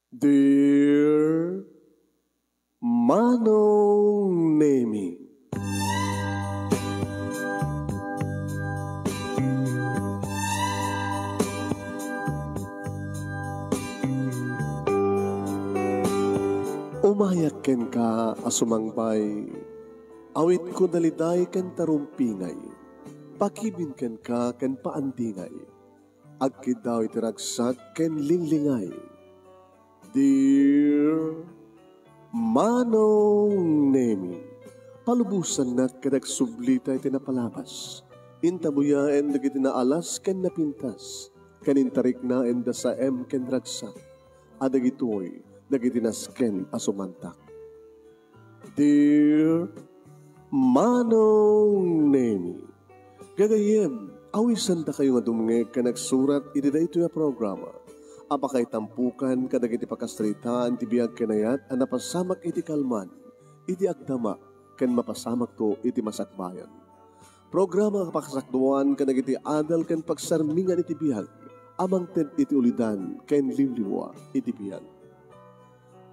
Dear Manong Nemi, umayak ken ka asumangbay, awit ko daliday ken tarumpingay, pakibin ken ka ken paandingay, agkid daw itiragsak ken linglingay. Dear Manong Nemi, palubusan na kadagsublita iti napalabas, intabuyaen dagiti naalas ken napintas, kanintarik na enda sa ken ragsak, adagitoy dagiti nasken asumantak. Dear Manong Nemi, gagayem, awisan ta kayo nga dumngeg ka nagsurat iti daytoy a programa. Apakay tampukan kadagiti pakastritaan ti biag kenayat a napasamak iti kalman, iti agdama ken mapasamak to iti masakbayan. Programa kapakasakduan kadagiti adal ken pagsarmingan iti biag, amang ted iti ulidan ken limliwa iti biag.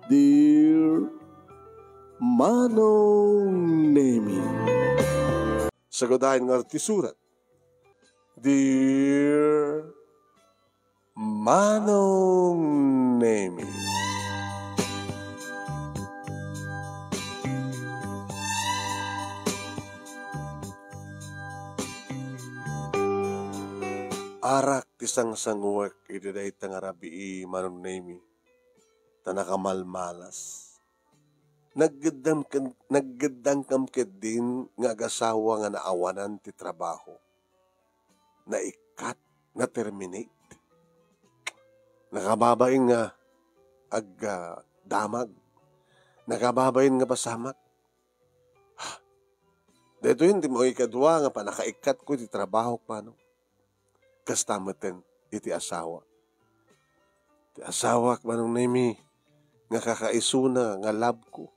Dear Manong Nemi, sagodahin nga ti surat. Dear Manong Nemi, arak ti sangsanguwek iti daytang arabii Manong Nemi, tanakamalmalas. Naggedang kam din nga agasawa nga naawanan ti trabaho. Naikat, na terminate. Nakababain nga damag. Nakababain nga pasamak. Dito yun, di mo ikadwa nga pa nakaikat ko ti trabaho paano. Kastamatan iti asawa. Ti asawa Manong Nemi, nga kakaisuna nga lab ko.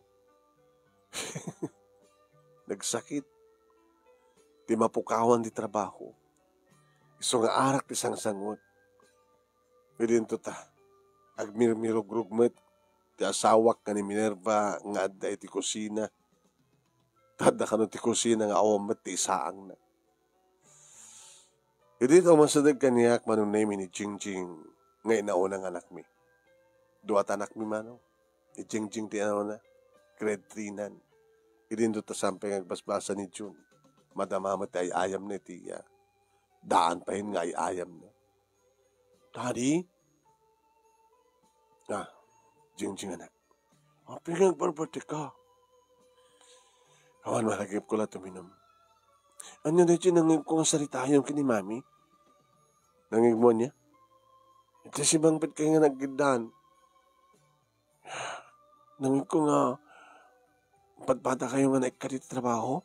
Nagsakit. Di mapukawan di trabaho. Iso nga arak ti sangsangot. Pwedeng ta. Agmirmirog-rugmet. Ti asawak ka ni Minerva nga adda iti kusina. Tada ka no ti kusina nga awamat ti isaang na. Hindi ito masadag kaniyak Manong Nemi ni Jingjing nga inaunang anak mi. Duat anak mi Manong. Ni Jingjing ti ano na. Grade 3 nan. Idin ta sampay agbasbasa ni June. Madamamat ay ayam na ti daan pa yun nga ay ayam na. Daddy? Jingjing anak. Pingang barbati ka. Awan malagip ko lang tuminom. Ano na dyan nangig ko nga salita yung kini mami? Nangig mo niya? Ito si bangpit kayo nga naggidan. Nangig ko nga padpada kayo nga naikalit trabaho?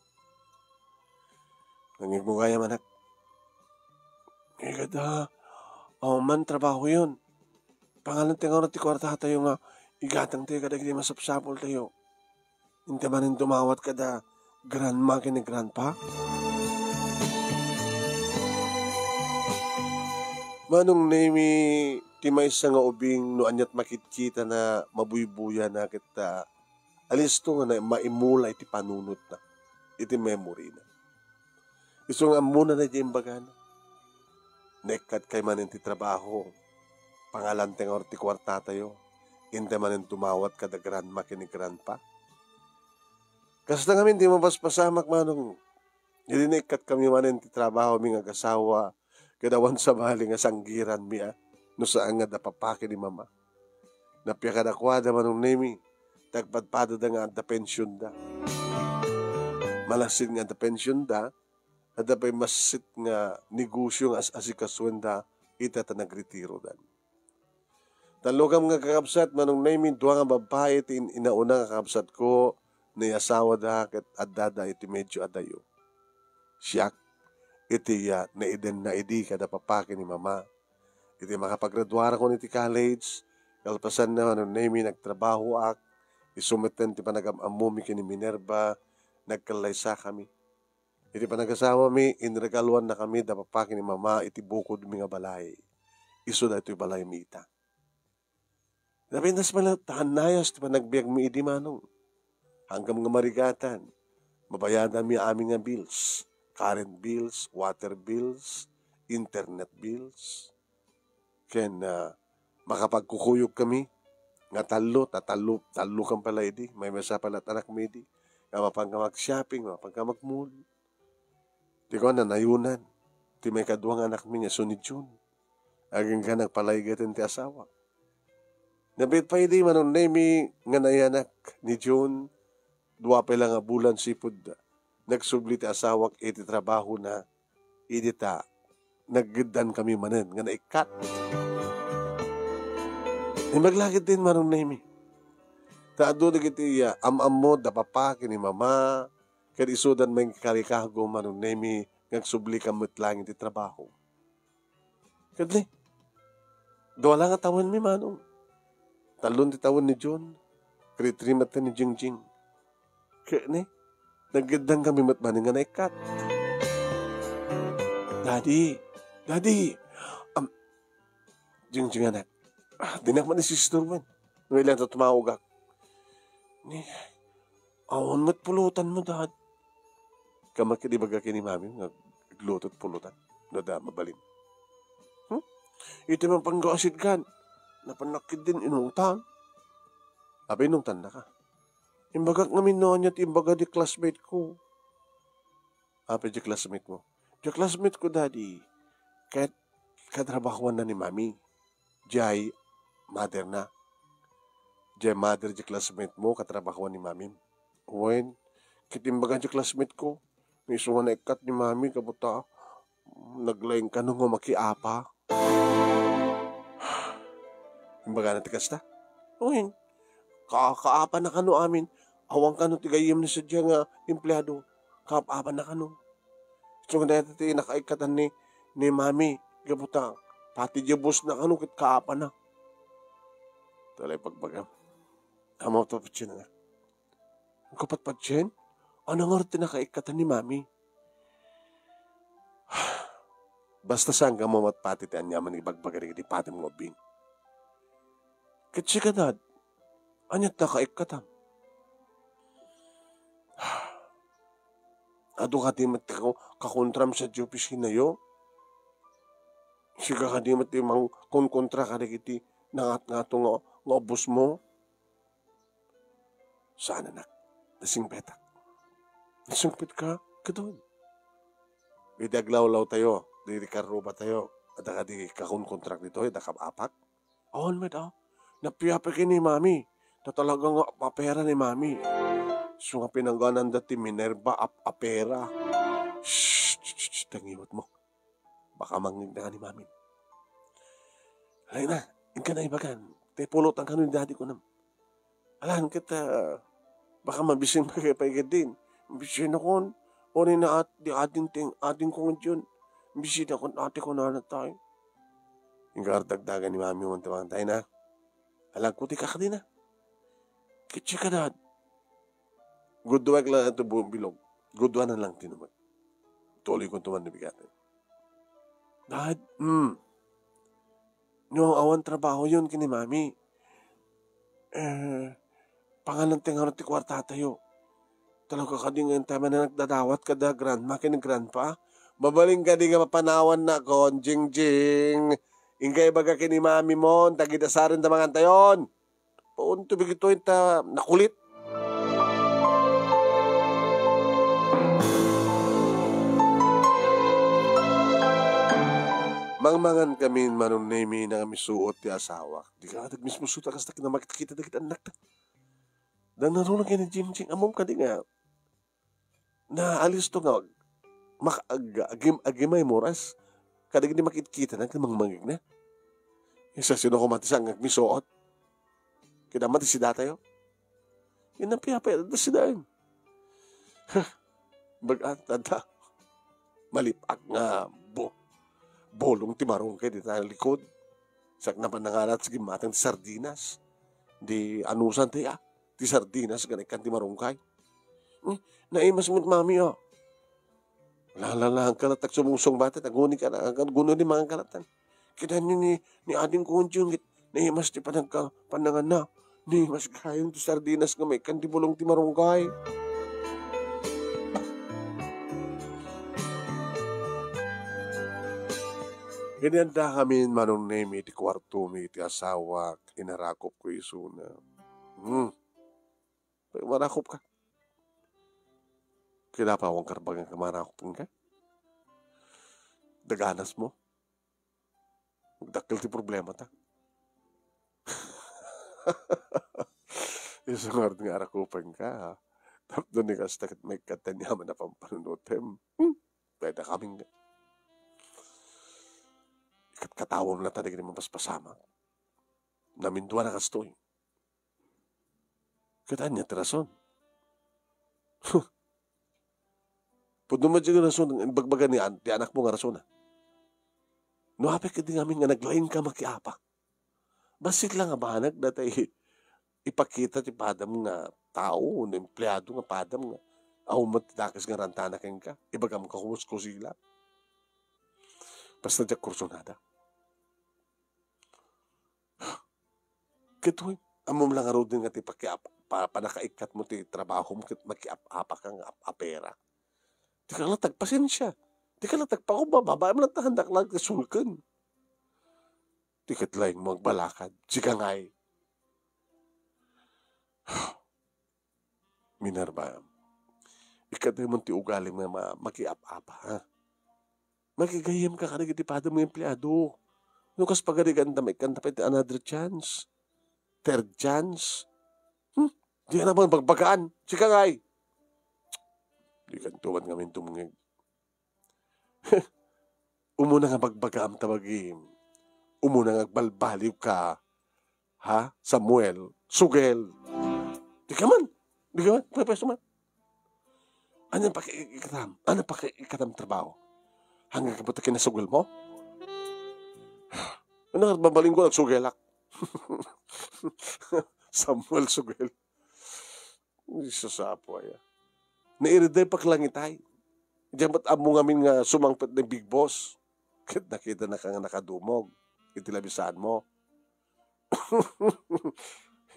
Nangig mo kaya manak? Igada, man trabaho yun. Pangalan tayo nga ti kwarta tayo nga, igatang tayo kada gini masapsapol tayo. Hindi manin tumawat kada grandma kini grandpa? Manong Nemi, ti may isa nga ubing no anyat makikita na mabuybuya na kita alisto nga na maimula iti panunot na. Iti memory na. Iso nga muna na dyan bagan. Nekat kay manin ti trabaho. Pangalan teng or ti kwarta tayo. Hindi manin tumawat kada grandma kini grandpa. Kasta kami di mapaspasamak Manong. Hindi nekat kami manin ti trabaho mi nga gasawa. Kadawan sa bali nga sanggiran mi no saan nga dapapaki ni mama. Napya kadakwada Manong Nemi. Tagpadpada da nga da pensyon da. Malasin nga da pensyon da, at da pa'y masit nga negosyo nga asikaswan da, ita ta nagretiro dan. Talukam nga kakabsat, Manong Nemi, duwa nga babae, inauna nga kakabsat ko, na asawa da, kat adada iti medyo adayo. Siyak, iti na idi kada papaki ni mama. Iti makapaggraduara ko niti college, kalpasan na Manong Nemi, nagtrabaho ak, isumeten ti panagam-amumi kini Minerva, nagkalaysa kami. Iti panagasawa mi, inregaluan na kami, dapapaki ni mama, iti bukod mi nga balay. Iso da ito'y balay mi ita. Napindas pala, tahan nayas, di pa nagbiag mi idi manong. Hanggang nga marigatan, mabayadan mi aming nga bills. Current bills, water bills, internet bills. Ken makapagkukuyog kami, nga talo kang pala idi, may masa pala tanak mi idi. Nga mapang mag-shopping, mapang mag-mall. Di ko na nayunan. Ti may kaduang anak mi nga sunid yun. Aging ka nagpalaygatin ti asawa. Nabit pa hindi manon na mi nga nayanak ni June. Dua pa lang nga bulan sipod. Nagsubli ti asawak iti trabaho na idita. Naggidan kami manen nga naikat. Maglagit din manon na mi. Taado na kiti am-am mo da papa kini mama. Kaya isudan may karikago manon na mi. Nagsubli kamot lang iti trabaho. Kadli. Dua lang nga tawon mi manong. Talon ti tawon ni John. Kritrimat ni Jingjing. Kaya ni. Naggadang kami matmanin nga naikat. Daddy. Jingjing anak. Dinak man ni sister man. Ngayon lang tumawag ako. Ni. Awan mat pulutan mo dad. Kamakinibaga kini mami. Naglutot pulutan. Nada mabalin. Ito man panggasid kan. Napanakid din inungtan. Abi inungtan na ka. Imbagak ngamin noon niya imbaga di classmate ko. Abi di classmate mo. Di classmate ko daddy. Kahit katrabahuan na ni mami. Jai mother na. Jai mother di classmate mo katrabahuan ni mami. When kitimbaga di classmate ko. May sunga na ikat ni mami kabuta. Naglayang ka nung makiapa. Imbaga na tikas na. Uwin. Kaapa na kano amin. Awang kano tigayim na sadya nga empleyado. Kaapa na kano. So nga dati nakaikatan ni mami. Gabuta. Pati jabos na kano kit kaapa na. Talay pagbagam. Amaw to patsin na. Ang kapat patsin? Ano nga rin nakaikatan ni mami? Basta saan ka mo matpati ti anyaman ibagbagari di pati mo bing. Kitsi ka dad. Anyat nakaikatan. Ado ka di mat kakontram sa jupis hinayo. Siga ka di mat mang konkontra ka iti nangat nga ito nga obos mo. Sana na. Nasing petak. Nasingpit ka doon. Idaglaw-law tayo. Di karuba tayo. At di kakon-contract dito. Idakapapak. Awan met napiyapakin ni mami. Na talagang apera ni mami. So nga pinangganan dati Minerva apera. Shhh. Tangiwat mo. Baka mangnig na ni mami. Alay na. Inka na ibagan. Pulutan ka nun yung daddy ko na. Alaan kita. Baka mabising pagkipagod din. Bisin ako. O rin na di ating kong dyan. Bisin ako ate ko na tayo. Yung dagdagan ni mami mo tayo na. Alam ko, tika ka din na. Kitsi ka dad. Gudwag lang ito buong bilog. Gudwanan lang tinumag. Tuloy kong tuman nabigatan. Dad, yung awan trabaho yun kini mami. Pangalan tingarot ti kwarta tayo. Talaga ka din ngayon tama na nagdadawat ka da grandma kini grandpa. Babaling ka din nga mapanawan na kon, jing. Ingkay baga kini mami mo, tagidasarin da mga tayon. Paunto bigito ta nakulit. Mangmangan kami manong nemi na kami suot ti asawa. Di ka mismo suot akas na kinamakit-kita dagit anak ta. Dan narulang kini Jing amom ka di nga. Na alis to nga agimay moras. Kada gini makit-kita na mangmangig na. Isa sino ko matisang agmisuot. Kaya mati si datayo. Yan ang piyapay na sidain. Bagat malipak nga bolong timarong kayo dito ang likod. Sak naman nangalat sa gimatang ti sardinas. Di anusan tayo ti sardinas ganikan timarong kayo. Naimas mo't mami Lalalang kalat sumusong bata. Taguni ka na. Guno ni mga kalatan. Kita nyo ni ading kunjung. Nahimas ti panangan na. Nahimas kayong ti sardinas nga may kan ti bulong ti marunggay. Hinanda kami manong nemi ti kwarto mi ti asawa. Inarakop ko isuna. Marakop ka. Kinapawang karbagang kamarakop ka. Daganas mo. Magdakil ti problema ta. Isungard nga arakupan ka. Tapos ni kastakit may katanyaman na pampanunutem. Pwede kaming katawang na tanig ni mapaspasama. Naminduan na kastoy. Kataan niya, tirason. Pwede mo dyan rason, bagbagan ni anak mo nga rason. No, hape ka din namin nga naglain ka makiapa. Basit lang nga bahanag na tayo ipakita ti padam nga tao, na empleyado nga padam nga. Aw matitakas nga rantana keng ka. Ibagam ka kumusko sila. Basta dyan kursonada. Kitoy, amom lang araw din nga ti pakiapa. Panakaikat mo ti trabaho mo, makiapa kang apera. Di ka lang tagpasensya. Di ka lang tagpakubaba. Babae mo lang tahandak lang kasulkan. Di ka lang magbalakad. Sika ngay. Minerva, ikatay mo ti ugaling na makiap-apa, ha? Magigayam ka kanagitipada mo yung empleyado. Nukas pagarigan may kanta pa another chance. Third chance. Di ka naman bagbagaan. Sika ngay. Di kantuan ngamin tumungig. Umuna nga bagbagam tabagim. Umuna nga balbaliw ka. Ha? Samuel. Sugel. Di ka man. Di ka man. Pwesto man. Ano pa ikatam? Ano pa ikatam trabaho? Hanggang ka ba kinasugel mo? Ano nga babaling ko nagsugelak? Samuel Sugel. Isa sa apo ay. Nairiday pa lang itay. Diyan ba't amo ngamin nga sumangpit na big boss? Nakita na kang nakadumog. Itilabisaan mo.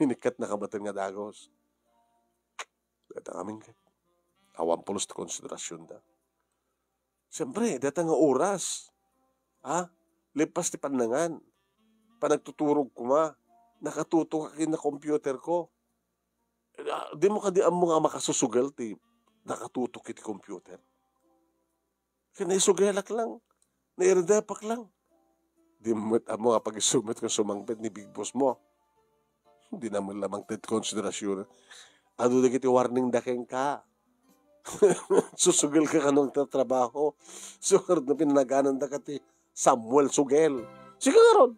Hinikat na kabatan nga dagos. Data kaming awan pulos na konsiderasyon da. Siyempre, data nga oras. Ha? Lipas ti panangan. Panagtuturog ko ma. Nakatuto ka na computer ko. Di mo ka di ang mga makasusugal ti nakatuto ki ti computer. Kaya naisugalak lang. Nairidapak lang. Di mo mo nga pag-isumit kung sumangpit ni big boss mo. Hindi naman lamang tit konsiderasyon. Ano na kiti warning dakeng ka. Susugal ka kanong trabaho. Sugard na pinanaganan da ka ti Samuel Sugel. Sige nga ron.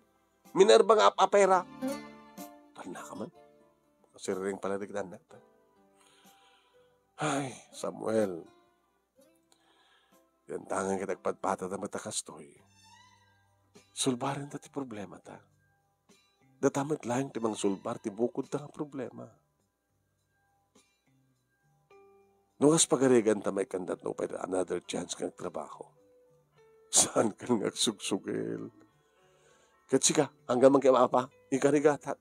Minerva nga apapera. Tanda ka man. Kasi rin pala digdan na. Ay, Samuel. Yan tangang kitagpadpata na matakastoy. Sulbarin na ti problema ta. Datamit lang ti mang sulbar ti bukod ta nga problema. Nungas pagarigan ta may kandat no pwede another chance kang trabaho. Saan ka nga sugsugil? Katsika, hanggang man kaya maapa, ikarigatat.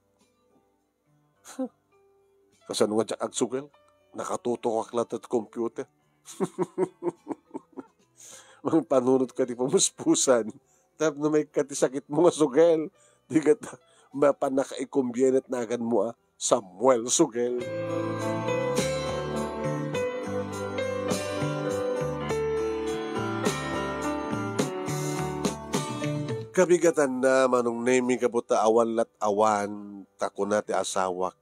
Kasan nga dyak agsugil? Nakatuto ka klat at computer. Mang panunod ka di pamuspusan. Tap na may katisakit mo nga sugel. Di ka mapanakaikumbyenet na agad mo Samuel Sugel. Kabigatan na manong naming kabuta awan lat awan tako na ti asawak.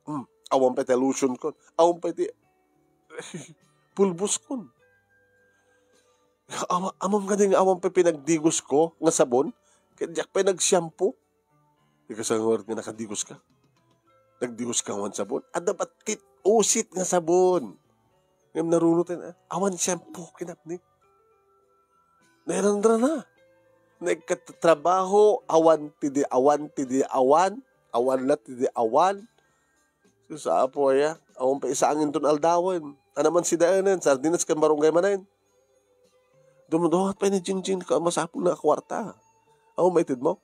Awan pa ti illusion kon. Awan pa ti pulbos kon. Amam ka din awan pa pinagdigos ko nga sabon. Kaya pa nag-shampoo. Ikasangor nga nakadigos ka. Nagdigos ka awan sabon. At dapat usit nga sabon. Ngayon narunutin awan shampoo kinapni. Nairandra na. Nagkatrabaho, awan tidi awan, awan lat tidi awan. So sa apo ya, awan pa isa angin ton aldawan. Ano man si daanan, sardinas kan barangay manayin. Dumuduhat pa ni Jingjing ka masapul na kwarta. Awan maitid mo?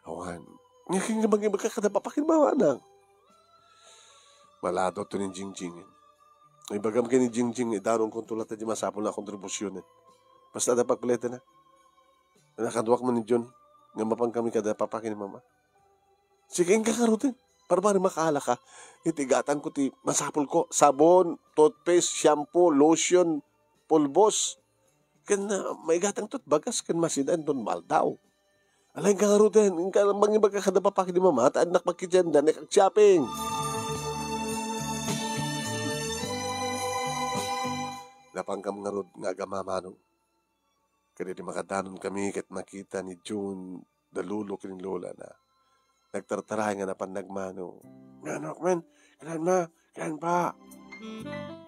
Awan, Ngayon nga mga magkakadapapakin ba, anak? Malado to ni Jingjing. Ay bagam ka ni Jingjing, darong kong tulad na di masapol na kontribusyon. Basta dapat kuleta na. Nakadwak mo ni John. Nga mapang kami kadapapakin ni mama. Sige, nga karutin. Para ba makaala ka? Itigatan ko ti masapol ko. Sabon, toothpaste, shampoo, lotion, pulbos. Kan may gatang tot bagas kan masidan don maldaw. Alay ka nga rutin, ka mangi magkakadapapakin ni mama, at anak magkidyan na shopping. Napangkam nga rod nga agamamanong. Kaya di makadanon kami kat makita ni June, dalulo kining lola na. Nagtartarahay nga napan nagmano. Manok man, kailan ma, kailan pa.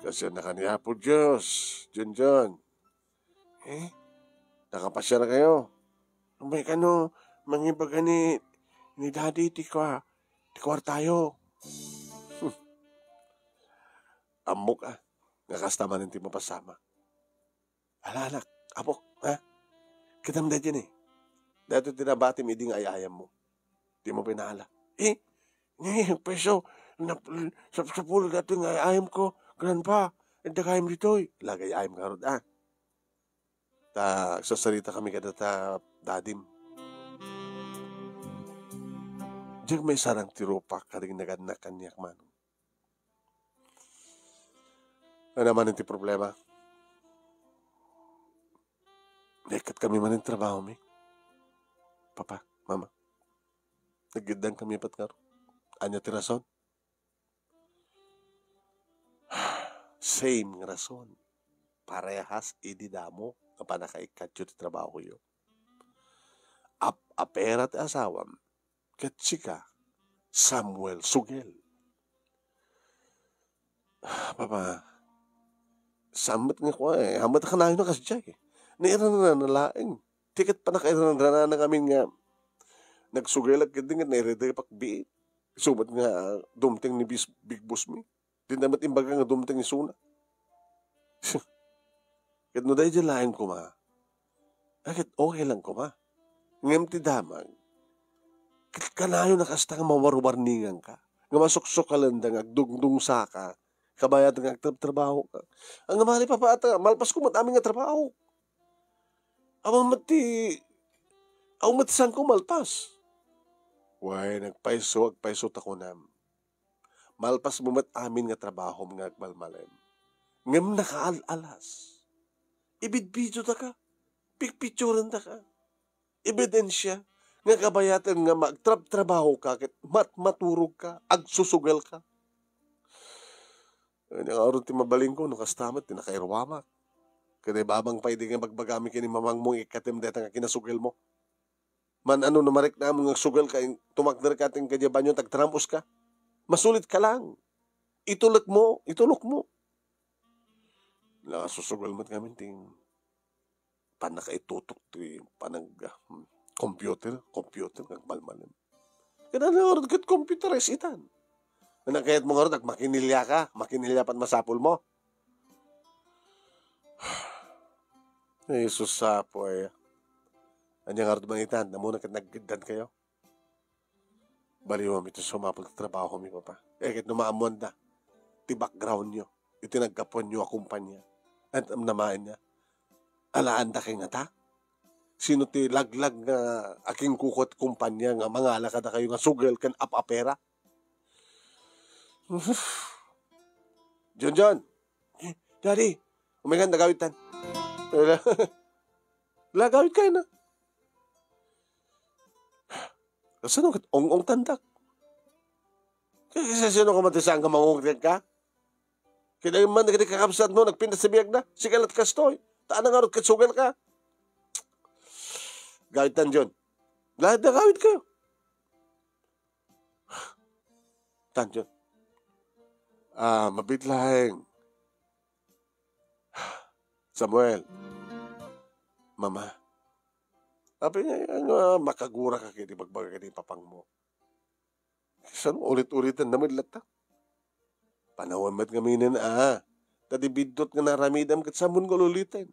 Kasi nakaniya po Diyos, John. Nakapasya na kayo. May kano, mangibaga ni daddy, tikwar tayo. Amok nakastama ng mo pasama. Ala anak, apok, kitamda dyan Dato tinabati mo iding ayayam mo. Di mo pinala. Ngayon, peso, sa pulo dato yung ayayam ko, ganun pa, dagayam dito Lagay ayam ka ron, Sasarita kami kada dadim. Diyan may sarang tirupak karing naganak kanyak man. Ano naman yung problema? Nekat kami man yung trabaho mi. Papa, mama. Nagidang kami pat karo. Anya ti rason? Same nga rason. Parehas ididamo kapag nakaikadyo ti trabaho yo. Apera ti asawam, katsika, Samuel Sugel. Papa, samat nga ko hamat ka na yun na kasya Naira na nalaing. Tikat pa nakaira na kami nga nagsugel at kading nga naira na pakbi. Sumat nga dumting ni Big Boss mi. Di namat imbaga nga dumting ni Suna. Kat no dahil dyan lain ko Bakit okay lang ko Ngam ti damag. Kanayo nakasta nga mawarwarningan ka. Nga masuksok ka lang agdungdung sa ka. Kabayat nga agtrabaho ka. Ang nga mali papata, malpas ko aming nga trabaho. Amang matisan ko malpas. Way, agpaiso tako nam. Malpas mo amin nga trabaho nga agmalmalem. Ngam nakaalalas. Ibidbidyo ta ka. Pikpicturan ta ka. Ebidensya. Nga kabayatan nga magtrabaho ka. Maturog ka. Agsusugal ka. Nga aron ti mabaling ko. Nakastamat. Tinakairwamak. Kada babang pa nga magbagami kini mamang mong ikatim deta nga kinasugal mo. Man namarik na mong sugal ka. Tumakder ka ting kadyaban yung tagtrampos ka. Masulit ka lang. Itulok mo. Nakasusugal mo't kami ting panakaitutok ti computer nagmalmalim. Kaya na oras kat computerize itan. Nakayat mo nga rin, makinilya pat masapol mo. Jesus sapo Anya nga rin mangitan, na muna kat naggidan kayo. Baliw mo ito sumapol trabaho mi papa. Kaya numaamuan na, ti background nyo, iti nagkapon nyo akumpanya. At namain niya, alaan ta kay nga ta? Sino ti laglag nga aking kukot kumpanya nga mangala ka na kayo nga sugal kan apapera? John, Daddy, umingan nagawitan. Lagawit kayo na. Kasi nung ong tandak. Kasi sino ka matisang ka mangungkit ka? Kaya man nagkakapsat mo, nagpintas sa biyag na, sigalat ka stoy. Taan na nga rin katsugal ka. Gawitan, John. Lahat na gawit kayo. Tan, John. Mabitlaeng. Samuel. Mama. Sabi niya, makagura ka kaya magbaga ka ni papang mo. Saan ulit-ulitan naman lata? Panawan mat gaminin tadi bidot nga naramidam kat samun ko lulitin.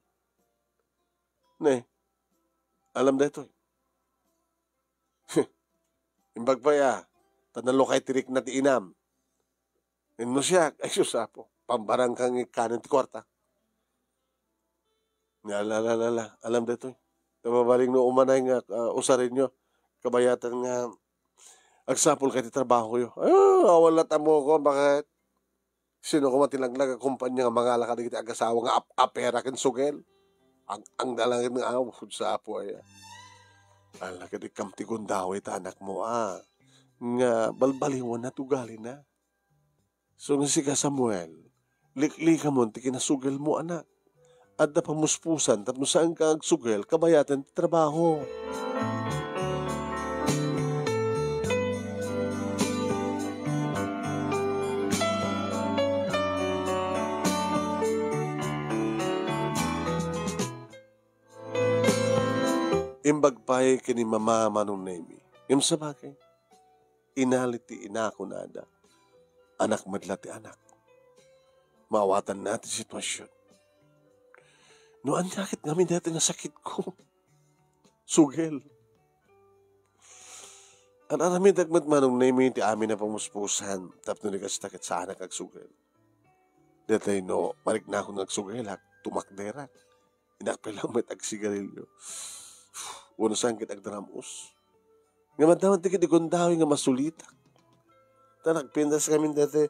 Ne, alam na ito. Imbag pa ya, tanalo kay tirik na ti inam. Inno siya, ay susapo. Pambarang kang ikanan ti kwarta. Nga, alam dito. Tamabaling no umanay nga usarin nyo. Kabayatan nga, agsapol kay ti trabaho yo. Wala tamo ko, bakit? Sino ko matinaglag ang kumpanya nga mga lakad kiti agasawa nga apera ken sugel. Ang dalangin nga sa apo ay. Ala kadi kamti kundaw ita anak mo nga balbaliwan na tugali na. So nga si ka Samuel, likli ka mo ti kinasugel mo anak. At na pamuspusan tapno saan ka agsugel kabayatan ti trabaho. Imbag pa'y kini mama manong nemi. Yung sa bagay, inaliti inako nada. Anak madla ti anak. Maawatan natin sitwasyon. No, ang sakit ngamin dati nga sakit ko. Sugel. Ang arami dagmat manong nemi ti amin na pamuspusan. Tapno ni kastakit sa anak agsugel. Datay no, marik na ako nagsugel tumakderak. Inakpilang may tagsigarilyo. Uno sangkit agdramus. Nga madaman ti kidigundawi nga masulita. Nagpindas kami dati.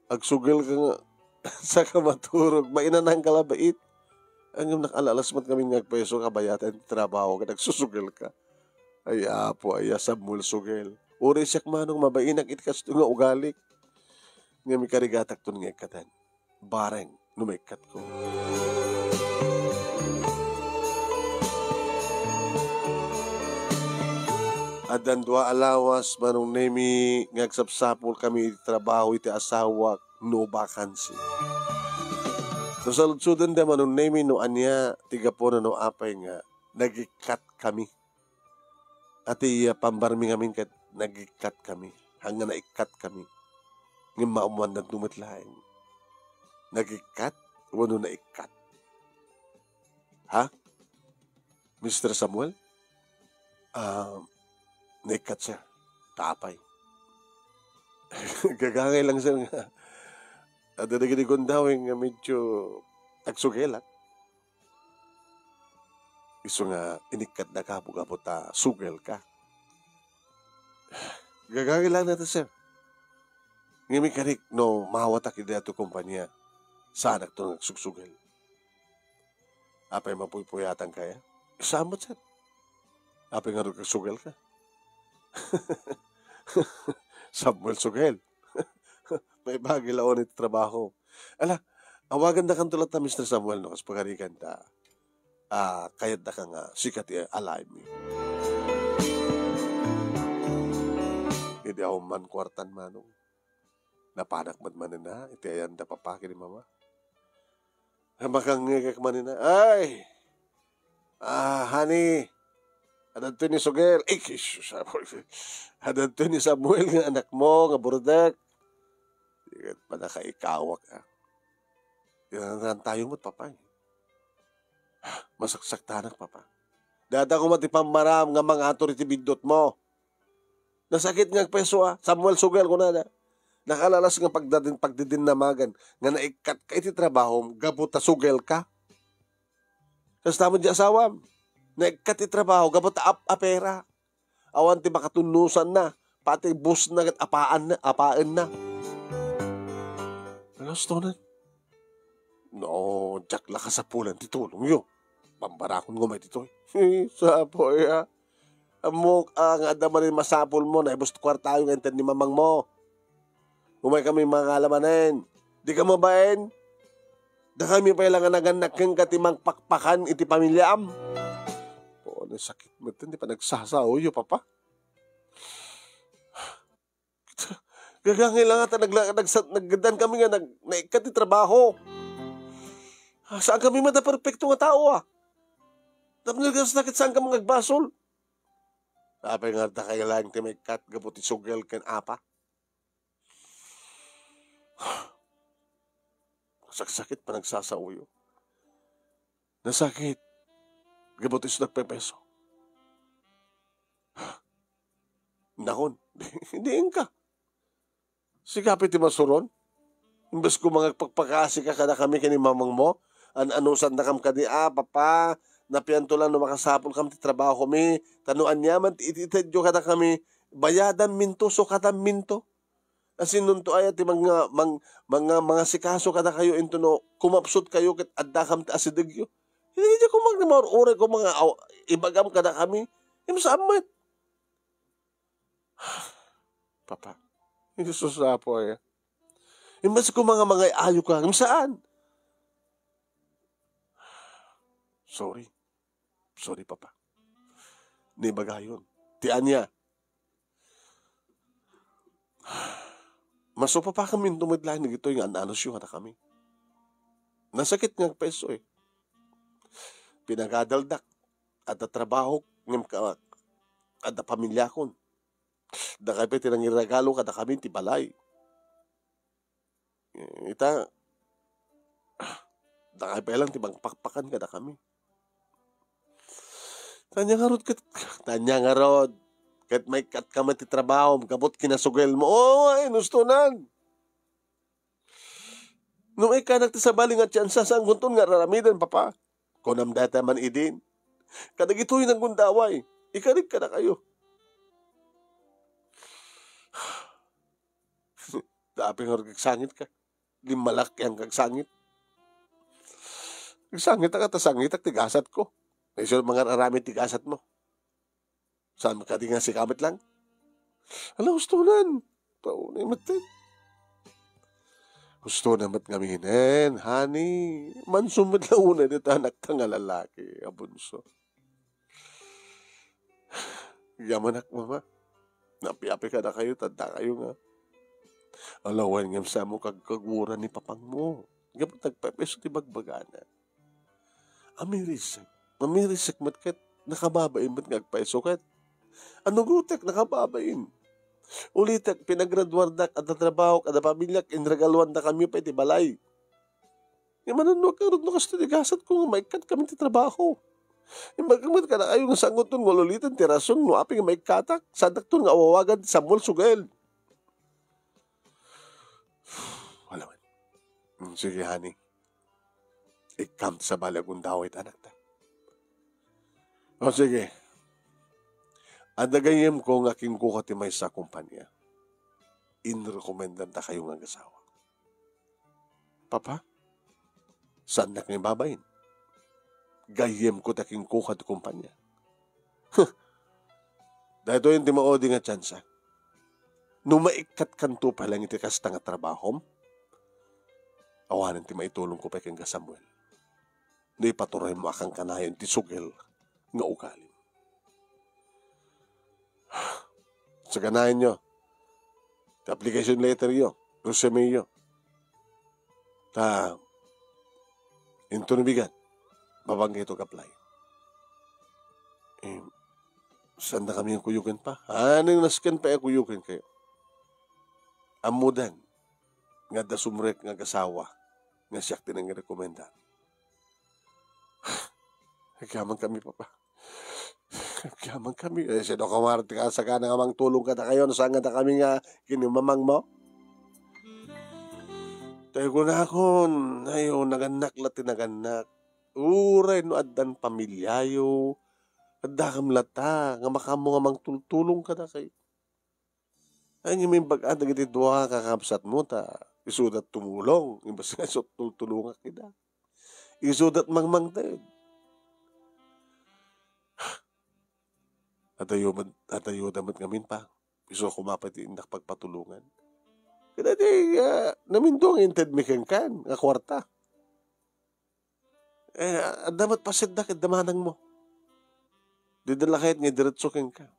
Agsugel ka nga sa kamaturog. Mainanang kalabait. Ang nakalalas mat kami ngagpeso kabayatan ti trabaho ka nagsusugel ka. Ay apo ay Samuel sugel. Uri siyak manong mabainak itkas nga ugalik. Nga may karigatak to nga ikatan. Bareng numikat ko. Adan dua alawas manong nemi ngagsapsapol kami iti trabaho iti asawa no vacancy. No saludsudan da manong nemi no anya tiga po na no apay nga nagikat kami. Ati pambarmi ngamin kat nagikat kami. Hanggang naikat kami. Ng maumuan na dumatlaing. Nagikat? Wano naikat? Ha? Mr. Samuel? Naikat siya. Tapay. Gagangay lang siya nga. At nagiging dawing medyo tagsugelat. Iso nga inikat na kapag ta sugel ka. Gagangay lang natin sir. Ngami kanik no mahawatak ida to kumpanya. Sa anak to nagsugsugel. Apay mapuypuyatan kaya? Isamot sir. Apay nga nagsugel ka. Samuel sugel. May bagay laon ito trabaho. Ala, awagan na kang tulad na Mr. Samuel no, kas pagarikan ta, kayat na kang sikat alay mo. Hindi ako man kwartan manong. Napanak man na, iti ayan da papaki ni mama. Makang ngigak man na, ay! Honey, hadan to ni Sugel. Hadan to ni Samuel nga anak mo, nga burdak. Ikat pa nakaikawak Yan tayo mo't papay. Masaksak tanak papa. Dada ko matipamaram nga mga authority bindot mo. Nasakit nga peso Samuel Sugel ko na. Nakalalas nga pagdidinamagan nga naikat ka iti trabaho gabuta sugel ka. Kasi tamo di asawam. Naikat iti trabaho gabuta apera. Awan ti makatunusan na. Pati bus na apaan na. Gusto na. No, jak la ka sa pulan titulong yo. Pambarakon ko may tito. Sapoy Amok ang adaman rin masapol mo na ibus kwartayo ng enten ni mamang mo. Umay kami mga alamanin. Di ka mabain. Da kami pa ilangan naganak kang katimang pakpakan iti pamilyam. Po, sakit mo ito. Di pa nagsasaw yo, papa. Gagangin lang ata naggadan kami nga naikat yung trabaho. Saan kami perfecto nga tao Tapos nagkasakit saan kami nagbasol. Sabi nga ta kaya lang ti may kat gabuti sugel ken apa. Sakit pa nagsasauyo. Nasakit. Gabuti sa nagpepeso. Nakon, hindi ka. Sikapit ti masuron. Imbes ko mga pagpakasi ka kada kami kini mamang mo. Anusan na kam kadi, papa, napianto lang no makasapol kam ti trabaho kami. Tanuan yaman, ititedyo kada kami. Bayadan minto, so kada minto. Asin nun to ay ti mga sikaso kada kayo into no, kumapsot kayo ket adda kam ti asidegyo. Hindi ko magnamarure ko mga ibagam kada kami. Imsamet. Papa, hindi susapo eh. Imbas ko mga ayo ka, saan? Sorry. Sorry, Papa. Ni bagayon. Ti anya. Maso pa kami tumidlahin na gito yung ananos yung hata kami. Nasakit ng peso eh. Pinagadaldak. At trabaho ng at pamilya kon. Da kay peti nang iragalo kada kami ti balay. Ita da kay pa lang ti pakpakan kada kami. Tanya nga rod. Kat may kat kami ti trabaho, kabot kinasugel mo. Ay, nustunan. Nung ikanak ti sabaling at siyansa sa gunton nga raramidan, papa. Kunam data man idin. Kadagitoy ng gundaway. Ikarik ka na kayo. Daping nga kagsangit ka. Limalak ang kagsangit. Kagsangit ka, tasangit ak tigasat ko. Kasi mga raramid tigasat mo. Saan ka di nga si kamit lang? Alam, gustunan. Paunay matin. Gusto naman gaminin, honey. Mansumad lang una dito anak ka nga lalaki, abunso. Yamanak, mama. Napi-api ka na kayo, tanda kayo nga. Alawan nga sa mo kagkagura ni papang mo. Gapot nagpapeso ti bagbagana. Amirisik matkat nakababain ba't ngagpaiso kat? Ano gutek nakababain? Ulitak pinagraduardak at trabaho at pamilyak inregaluan na kami pa iti balay. Yung manunod ka rin nukas tinigasat ko maikat kami ti trabaho. Yung magkamit ka na kayo nga sangot nun walulitan ti rason no aping maikatak sadak nun nga awawagan sa mulsugel. Wala man. Sige, honey. Ikam sa balagong dawit, anak ta. O sige. Adagayem ko nga aking kukatimay sa kumpanya. Inrekomendan ta kayo nga asawa. Papa, saan na kayo babayin? Gayem ko taking kukat kumpanya. Dahil ito yung timaodi nga tsansa. Numaikat kanto pa lang iti kasta nga trabahom, awanan ti maitulong ko pa kang Samuel. Di paturay mo akang kanayon ti sugel nga ugalim. Sa kanayon nyo, the application letter yo, resume yo, ta into nabigan, babangga ito ka-apply. Saan na kami yung kuyugan pa? Anong nascan pa yung kuyugan kayo? Amudan, nga da sumrek nga kasawa, nga siyak din ang rekomenda. Nagkaman kami, papa. Nagkaman kami. Sino kamarti ka sa kanang amang tulong ka na kayo, saan nga kami nga kinimamang mo? Tayo ko na ako, ayo, naganak lati naganak. Uray, no, addan pamilyayo. Adda kam lata, nga makamo nga mang tulong ka na kayo. Ay, nga may bagaan, nagiti duha kakapsat mo, ta, isudat tumulong. Imbas nga, so, tulungan kita. Isudat mangmang tayo. Atayo damat ngamin pa. Iso kumapat indak pagpatulungan. Kaya di, namindo ang inted mikan kan, nga kwarta. Damat pasid na kadamanang mo. Di dala kahit nga diretsokin ka.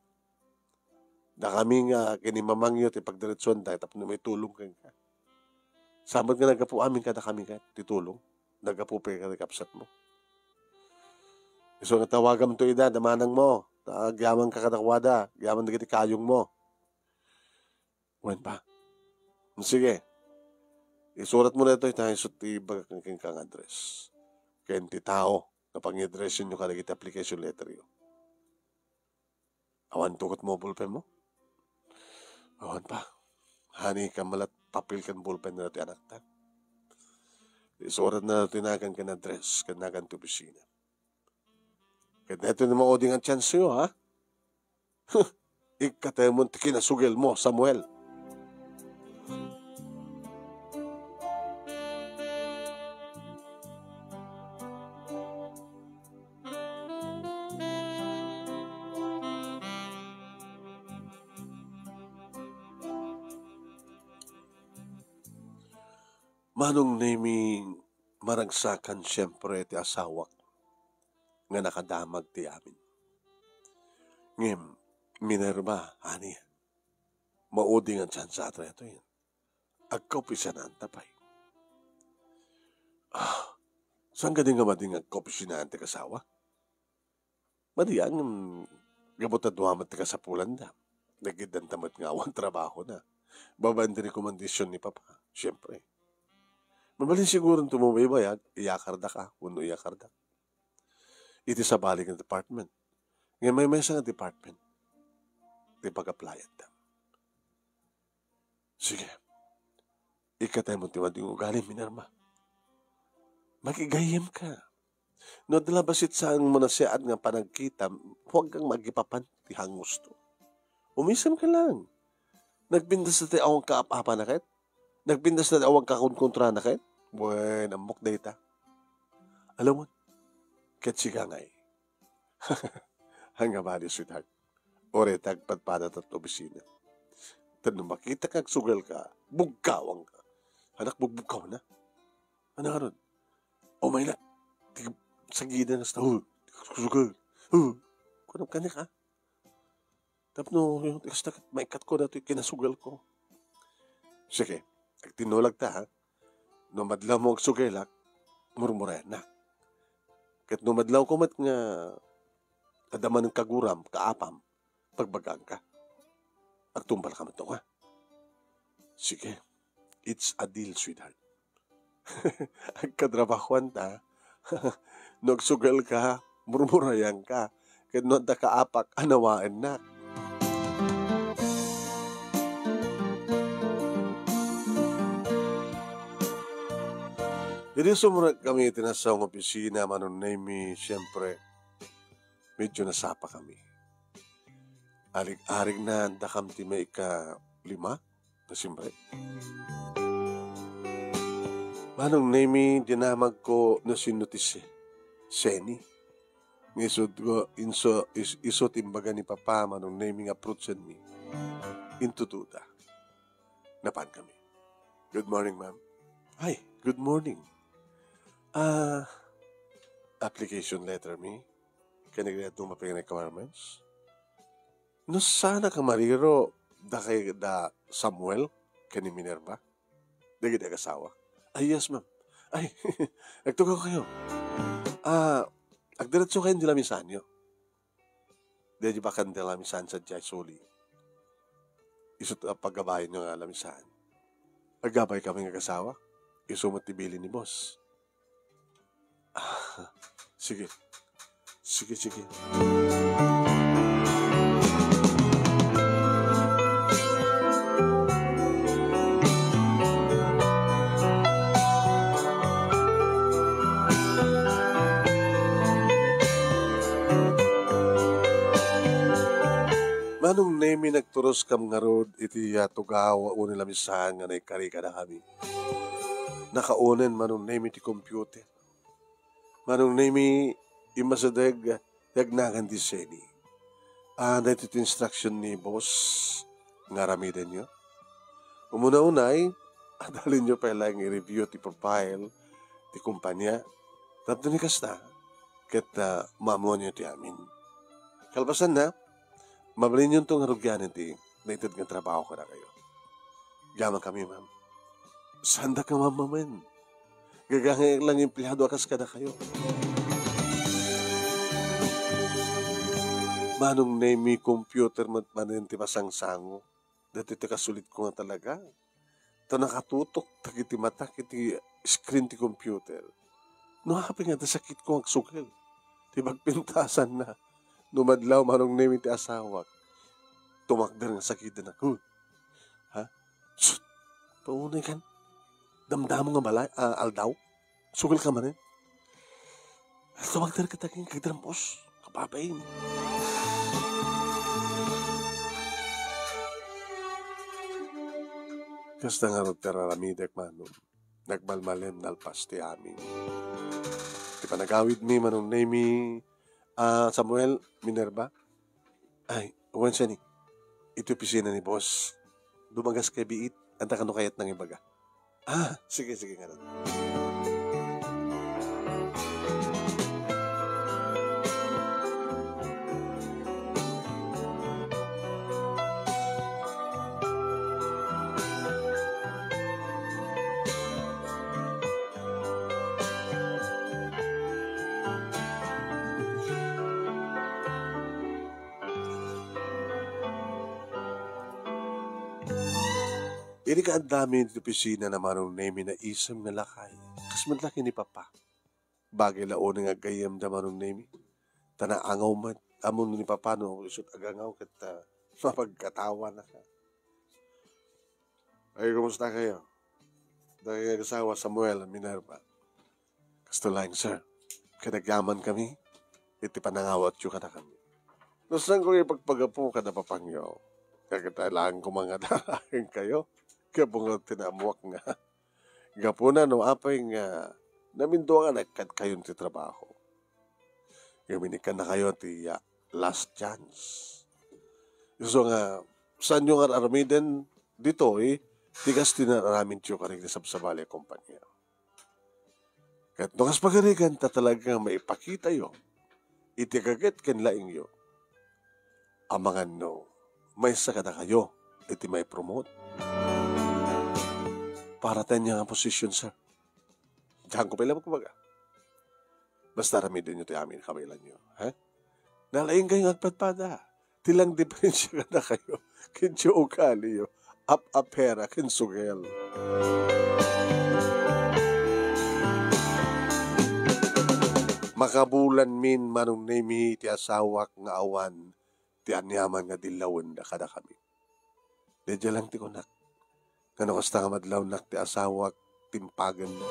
Da kami nga kinimamangyo ti pagdiretson dahil tapos na may tulong ka. Samad nga nagapu amin ka na kami ka, titulong. Nagapu pa ka kapsat mo. So nga tawagam to ida, damanang mo. Gyaman ka kadakwada, gyaman na kiti kayong mo. Wen pa. Sige. Isurat mo na ito, itahisot ibag kang address. Kaya ti tao, na pang-address yun yung kalagit application letter yun. Awan tukot mobile pen mo? Awan pa. Hani ka malat papel kan ballpen na ti anak ta. Isurat na tinagan ka na dress, kanagan ti opisina. Kaya neto na mauding ang chance yo, ha? Ikatay mo ti kinasugel mo, Samuel. Manong naming maragsakan siyempre ti asawak nga nakadamag ti amin. Ngem, Minerva, ani, mauding ang tsansa ito yun. Agkopisa na ang tapay. Saan ka din nga mading agkopisa na ang kasawa? Madiyan, gabot at duhamat ti kasapulan da. Nagidan tamat nga awang trabaho na. Babaan din rekomendasyon ni Papa, siyempre. Mabalin siguro tumubaybayag, iyakarda ka, uno iyakarda. Iti sa balik ng department. Ngayon may mesa nga department. Di pag-applyan da. Sige. Ikatay mo tiwading ugali, Minerva. Magigayim ka. No dalabasit saan mo na siyaad nga panagkita, huwag kang magipapan ti hangos to. Umisam ka lang. Nagbindas na ti awang kaapapa na kahit? Nagbindas na ti awang kakunkontra na kahit? Buwan, amok data. Alam mo, ket siya ngay. Hanga bali, sweetheart. Ore, tagpadpada at opisina. Tanong makita kag sugal ka, bugkawang ka. Anak, bugbugkaw na. Ano ka ron? O may na, sa gida na sa sugal. Kunam ka ka. Tapno, yung maikat ko dito, kinasugal ko. Sige, agtinulag ta, ha? No madlaw mo ang sugelak, murmurayan na. Kat no madlaw ko mat nga adaman ng kaguram, kaapam, pagbagang ka. Agtumbal ka mato nga. Sige, it's a deal, sweetheart. Agkadrabahuan ta, no agsugal ka, murmurayan ka. Kat no da kaapak, anawaan na. Jadi sumunod kami itinasa ang opisina, manon name, siyempre, medyo nasapa kami. Arig-arig na dakam ti may ika-5 na siyempre. Manong name, dinamag ko na sinutis Seni. Ngisod ko, iso timbaga ni Papa, manong name nga approachan mi. Intututa. Napan kami. Good morning, ma'am. Hi, good morning. Application letter mi. Kanigread nung maping requirements. No sana ka mariro da kay da Samuel kani Minerva. Dagi da kasawa. Ay, yes, ma'am. Ay, nagtugaw kayo. Agdiretso kayo nila misan nyo. Dagi ba kan nila misan sa Jai Soli. Isot paggabayan nyo nga lamisan. Agabay kami nga kasawa. Isumot tibili ni boss. Sige. Sige. Manong nemi nagturos kam nga road iti tugawa unil lamisahan nga naikari ka na kami. Nakaunen manong nemi ti computer. Manong nemi imasadeg yagnagan di Seni. Dahito ti instruction ni boss nga ramiden nyo. Umuna-unay, adalin nyo pa lang i-review ti profile ti kumpanya. Tapos ni kasta, ket mamuan nyo ti amin. Kalpasan na, mabalin nyo itong harugyanin ti naitad nga trabaho ka na kayo. Gaman kami, ma'am. Sanda ka, ma'am, mamen. Gagangay lang empleyado akas ka na kayo. Manong name computer manin ti masangsango. Dati ti kasulit ko nga talaga. Ito nakatutok, takiti mata, kiti screen ti computer. No happy nga, sakit ko ang sukil. Ti magpintasan na. Numadlaw, manong name ti asawak. Tumakder nga sakit na. kaunay kan. Damdamo nga balay, aldaw. Sugal ka man rin. Tumagdar ka taging kagdrampos. Kapapain. Kasta nga rin teraramidek manong. Nagmalmalem nalpas ti amin. Di pa nagawid mi manong name Samuel Minerva. Ay, uwan siya ni. Ito pisina ni boss. Dumagas kay biit. Anta ka no kayat ng ibaga. Sige nga rin. Ini ka ang dami ng opisina na manong name na isam nga lakay. Kas man laki ni Papa. Bagay laon nga gayam da manong name. Tanaangaw man. Amon ni Papa no. Isot agangaw kat mapagkatawa na ka. Ay, kumusta kayo? Dahil kasawa Samuel Minerva. Kasto lang, sir. Kanagyaman kami. Iti panangawat yung kada kami. Nasaan ko ipagpagapo kada papangyo. Kagkatailangan ko mga darahin kayo. Kapag tinamuak nga. Gapuna no, apay nga, namindo nga nagkad kayo ti trabaho. Gaminikan na kayo ti last chance. So nga, saan yung aramiden dito tigas tinaramin tiyo karig na sabsabali kumpanya. Kahit nung pagarigan ta talagang maipakita yo, itikagit kanlaing yo. Amangan no, may sakada kayo, iti may promote. Para tayo nga posisyon, sir. Diyan ko pala magkumaga. Basta ramidin nyo tayo amin, kamilan nyo. Ha? Nalaing kayo agpadpada. Tilang diferensya ka na kayo. Kincho ukali yo. Apera, kinsugel. Makabulan min manong nemi ti asawak nga awan ti anyaman nga dilawan da kada kami. Dedya lang ti kunak. Kano kasta nga madlaw nak ti asawak timpagan na.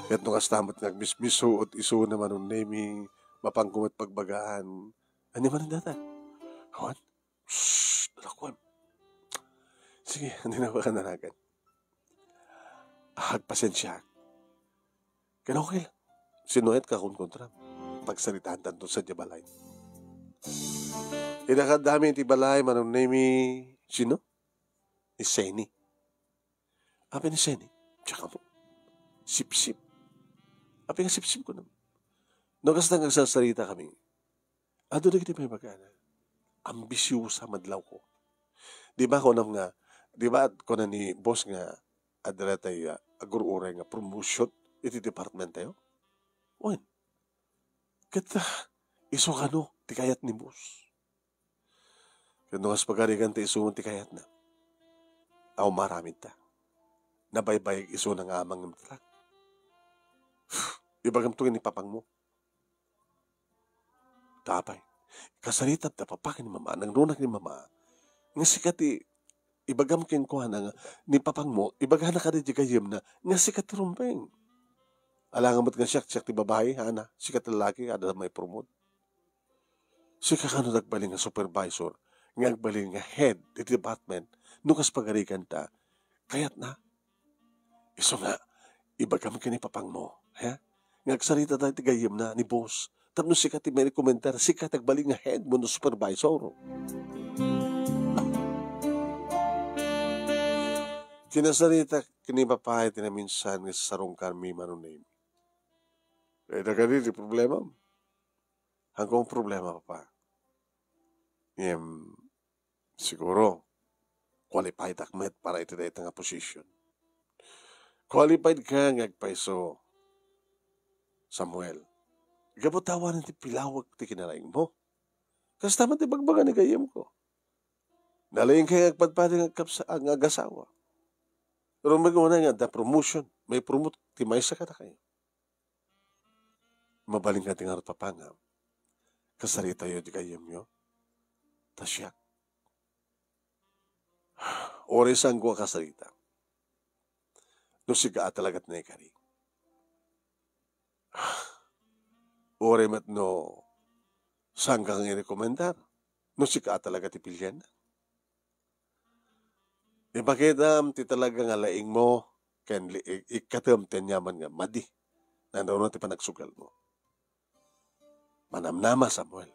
Kat no kasta mat nagmismiso at iso naman ng nemi mapangkumot pagbagaan. Ano man ang data? Kawan? Shhh! Dalakuan. Sige, hindi na ba ka nanagan? Agpasensya. Kano okay lang. Sinuet ka kung kontra. Pagsalitaan tanto sa Jabalay. Inakadami ti balay manong nemi sino? Ni Seni. Api ni Seni. Tsaka mo. Sip-sip. Api nga sip-sip ko naman. No, kasi nagsasalita kami. Ado na kita may magana. Ambisyosa madlaw ko. Di ba ko nga, di ba ko na ni boss nga, adala tayo, agur-uray nga promotion, iti department tayo? Uwan. Kata, iso ka no, tikayat ni boss. Kaya nung pagkarigan ti iso tikayat na. Aw maramid ta. Nabaybayag iso ng amang ng trak. Ibagam to ni papang mo. Tapay. Kasalitap na papakin ni mama, nang runak ni mama. Nga sikati, ibagam kin ko na ni papang mo, ibaghan na ka rin gayem na, nga sikati rumpeng. Alangan mo't nga siyak ti babae, hana, sikat lalaki, ada may promote. Sika ka nagbaling nga supervisor, nga agbaling nga head, di department, nukas pagarikan ta, kayat na. Iso nga, ibagam kin ni papang mo, ha? Nga agsalita tayo ti gayem na, ni boss, tapno sikat ti may komentar, sikat agbaling nga head mo no supervisor. Kinasalita kinipapahay tinaminsan nga sa sarong kami manunay. Eh, nagani di problema. Hanggang problema pa. Siguro, qualified akmet para ito na nga position. Qualified ka ngagpaiso, Samuel. Gabutawan ti pilawag ti kinalaing mo. Kasi tama ti bagbaga ni gayem ko. Nalaing kaya agpadpadi ang agasawa. Pero magmuna nga, the promotion, may promote, ti may sakata kayo. Mabaling ka tingarot papangam. Kasarita yun di kayem nyo. Tasyak. Oresan ko kasarita. no siga talagat na ikari. Ore mat no saan kang i-rekomendar? No siga talaga ti pilyan na. Ipakita ti talaga nga laing mo, ken ikatam tenyaman nga madi. Nandoon ti panagsugal mo. Manamnama, Samuel.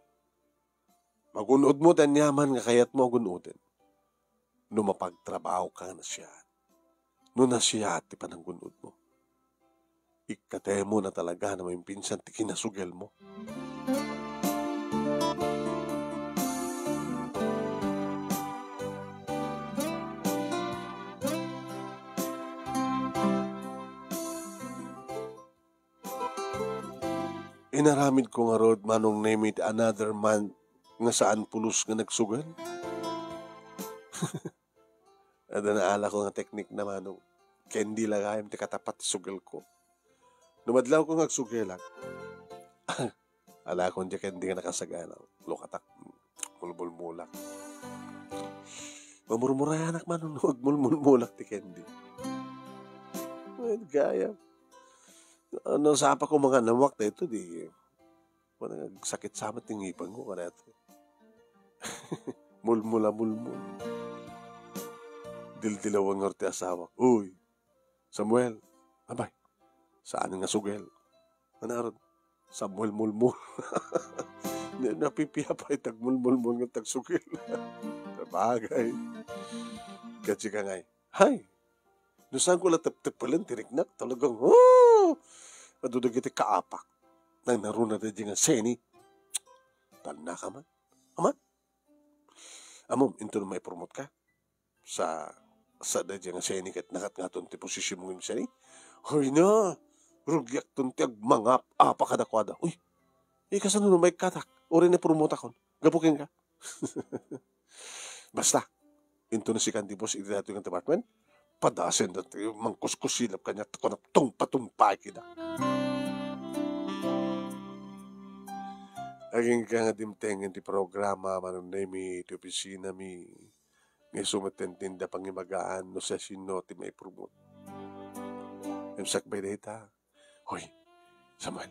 Magunod mo tenyaman nga kayat mo gunudin. No mapagtrabaho ka na siya. No na siya ti pananggunod mo. Ikatay mo na talaga na may pinsan ti kinasugal mo. Inaramid ko nga rod manong name it another man nga saan pulos nga nagsugal. At naala ko nga teknik na manong kendi lagayam ti katapat ti sugal ko. Numadlaw ko nga sugal lang. Ala ko hindi kendi nga nakasagana. Lukatak, mulmulmulak. Mamurmuray anak manong mulmulmulak ti kendi. Gaya. Ano sa apa ko mga nawak na ito, di sakit samat yung ipang ko kanat. Mulmula. Dildilawang norte asawa. Uy, Samuel, abay, saan nga sugel? Manaron, Samuel mulmul. Napipiya pa itag mulmul nga tag sugel. Bagay. Kasi ka ngay, hay, nusan ko lang tap-tapalan, tiriknak, talagang, madudag iti kaapak. Nang naruna na di nga seni. Talna ka man. Aman. Amom, into na may promote ka. Sa da di nga seni kat nakat nga ton ti posisyon mo yung seni. Hoy na. Rugyak ton ti agmangap. Apakadakwada. Uy. Kasano na may katak. Ori na promote akon. Gapukin ka. Basta. Into na si Kandibos iti dato yung department. Padasin na tayo, mangkuskusilap kanya, kunaptong patumpay kita. Aging ka nga dimtengin ti programa, manong nami, ti opisina mi, ngay sumatentinda pangimagaan, no sa sino ti may promote. Yung sakbay na ita, hoy, Samuel,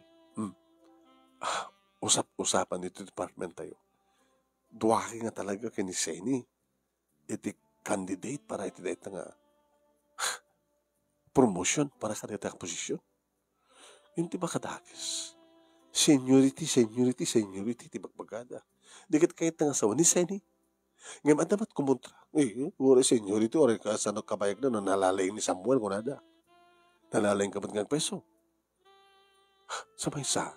usap-usapan dito department tayo. Duwaki nga talaga kiniseni, iti candidate para iti dahit nga promotion para sa data posisyon. Yung ti ba kadakis? Seniority, ti bagbagada. Dikit kahit nga sawa ni Seni. Ngayon, dapat kumontra. Uri seniority, uri ka sa kabayag na, nalalaing ni Samuel, kung nada. Nalalaing ka ba't nga peso? Sabay sa.